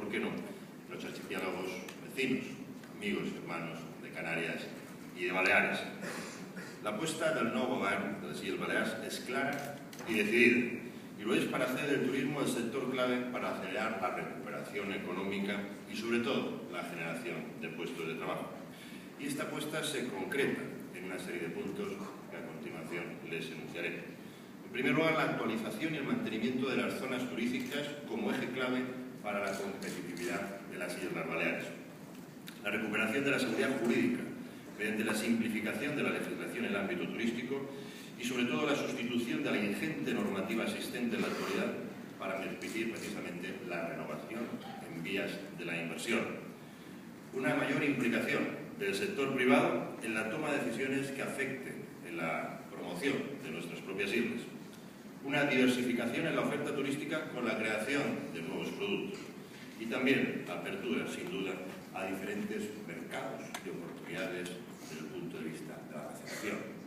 por qué no, los archipiélagos vecinos, amigos, hermanos de Canarias y de Baleares. La apuesta del nou govern de les Illes Balears es clara y decidida, y lo es para hacer del turismo el sector clave para acelerar la recuperación económica y, sobre todo, la generación de puestos de trabajo. Y esta apuesta se concreta en una serie de puntos que a continuación les enunciaré. En primer lugar, la actualización y el mantenimiento de las zonas turísticas como eje clave para la competitividad de las Islas Baleares. La recuperación de la seguridad jurídica mediante la simplificación de la legislación en el ámbito turístico y, sobre todo, la sustitución de la ingente normativa existente en la actualidad para permitir precisamente la renovación en vías de la inversión. Una mayor implicación del sector privado en la toma de decisiones que afecten en la promoción de nuestras propias islas. Una diversificación en la oferta turística con la creación de nuevos productos. Y también la apertura, sin duda, a diferentes mercados y oportunidades desde el punto de vista de la recepción.